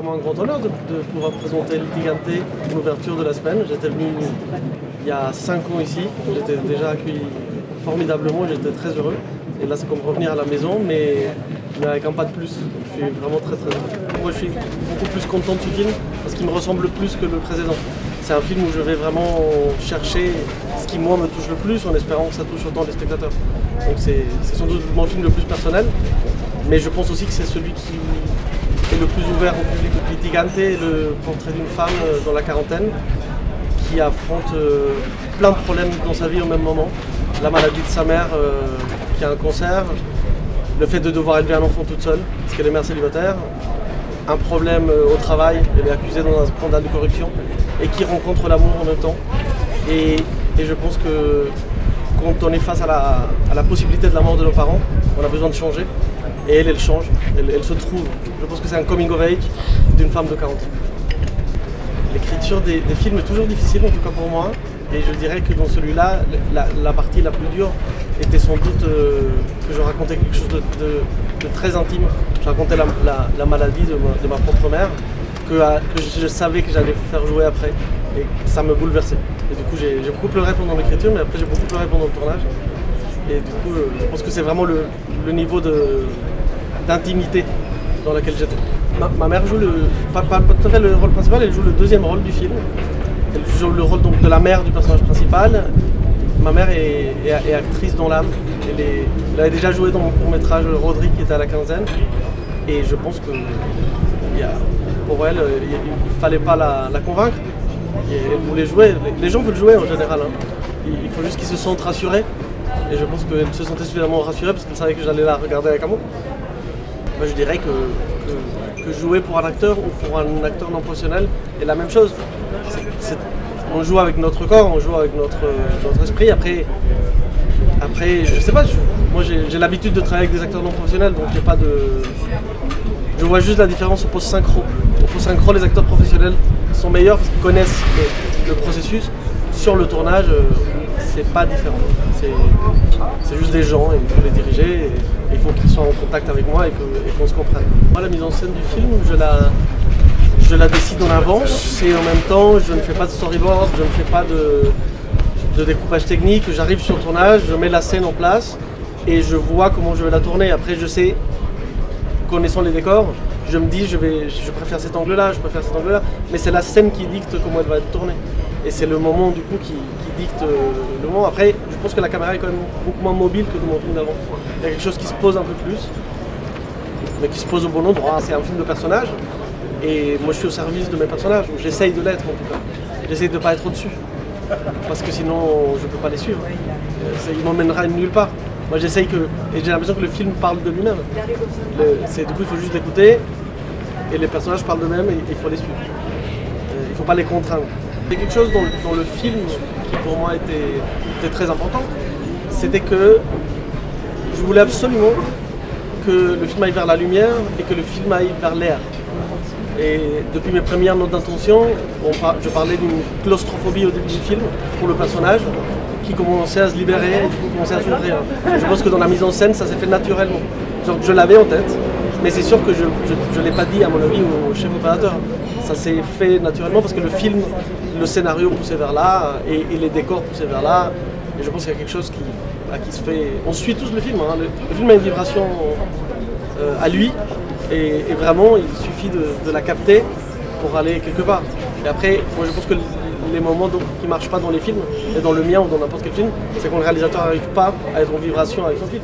vraiment un grand honneur de pouvoir présenter Litigante, l'ouverture de la semaine. J'étais venu il y a 5 ans ici, j'étais déjà accueilli formidablement, j'étais très heureux. Et là c'est comme revenir à la maison, mais avec un pas de plus. Je suis vraiment très heureux. Moi je suis beaucoup plus content de ce film parce qu'il me ressemble plus que le précédent. C'est un film où je vais vraiment chercher ce qui moi me touche le plus en espérant que ça touche autant les spectateurs. Donc c'est sans doute mon film le plus personnel, mais je pense aussi que c'est celui qui est le plus ouvert au public. Litigante est le portrait d'une femme dans la quarantaine qui affronte plein de problèmes dans sa vie au même moment. La maladie de sa mère qui a un cancer, le fait de devoir élever un enfant toute seule parce qu'elle est mère célibataire, un problème au travail, elle est accusée dans un scandale de corruption et qui rencontre l'amour en même temps. Et je pense que quand on est face à la possibilité de la mort de nos parents, on a besoin de changer. Et elle change, elle se trouve. Je pense que c'est un coming of age d'une femme de 40 ans. L'écriture des films est toujours difficile, en tout cas pour moi. Et je dirais que dans celui-là, la partie la plus dure était sans doute que je racontais quelque chose de très intime. Je racontais la maladie de ma propre mère, que je savais que j'allais faire jouer après. Et ça me bouleversait. Et du coup, j'ai beaucoup pleuré pendant l'écriture, mais après j'ai beaucoup pleuré pendant le tournage. Et du coup, je pense que c'est vraiment le niveau d'intimité dans lequel j'étais. Ma mère joue pas tout à fait le rôle principal, elle joue le deuxième rôle du film. Elle joue le rôle donc de la mère du personnage principal. Ma mère est actrice dans l'âme. Elle avait déjà joué dans mon court-métrage Rodrigue qui était à la quinzaine. Et je pense que pour elle, il ne fallait pas la convaincre. Elle voulait jouer. Les gens veulent jouer en général. Hein. Il faut juste qu'ils se sentent rassurés. Et je pense qu'elle se sentait suffisamment rassurée parce qu'elle savait que j'allais la regarder avec amour. Moi, je dirais que jouer pour un acteur ou pour un acteur non professionnel est la même chose. On joue avec notre corps, on joue avec notre esprit. Après, je sais pas, moi j'ai l'habitude de travailler avec des acteurs non professionnels, donc j'ai pas de... Je vois juste la différence au post-synchro. Au post-synchro, les acteurs professionnels sont meilleurs parce qu'ils connaissent le processus. Sur le tournage, c'est pas différent. C'est juste des gens et il faut les diriger et il faut qu'ils soient en contact avec moi et qu'on se comprenne. Moi, la mise en scène du film, je la décide en avance et en même temps, je ne fais pas de storyboard, je ne fais pas de découpage technique. J'arrive sur le tournage, je mets la scène en place et je vois comment je vais la tourner. Après, je sais, connaissant les décors, je me dis je préfère cet angle-là, je préfère cet angle-là, mais c'est la scène qui dicte comment elle va être tournée. Et c'est le moment du coup qui dicte le moment. Après, je pense que la caméra est quand même beaucoup moins mobile que dans mon film d'avant. Il y a quelque chose qui se pose un peu plus, mais qui se pose au bon endroit. C'est un film de personnages, et moi je suis au service de mes personnages, ou j'essaye de l'être en tout cas. J'essaye de ne pas être au-dessus, parce que sinon je ne peux pas les suivre. Il m'emmènera nulle part. Moi j'essaye et j'ai l'impression que le film parle de lui-même. Du coup il faut juste l'écouter, et les personnages parlent d'eux-mêmes et il faut les suivre. Il ne faut pas les contraindre. Il y a quelque chose dans le film qui pour moi était très important, c'était que je voulais absolument que le film aille vers la lumière et que le film aille vers l'air. Et depuis mes premières notes d'intention, je parlais d'une claustrophobie au début du film pour le personnage qui commençait à se libérer et qui commençait à s'ouvrir. Je pense que dans la mise en scène, ça s'est fait naturellement. Genre, je l'avais en tête, mais c'est sûr que je ne l'ai pas dit à mon avis au chef opérateur. Ça s'est fait naturellement parce que le film, le scénario poussait vers là et les décors poussaient vers là. Et je pense qu'il y a quelque chose qui se fait... On suit tous le film. Hein. Le film a une vibration à lui et vraiment il suffit de la capter pour aller quelque part. Et après, moi je pense que les moments qui ne marchent pas dans les films, et dans le mien ou dans n'importe quel film, c'est quand le réalisateur n'arrive pas à être en vibration avec son film.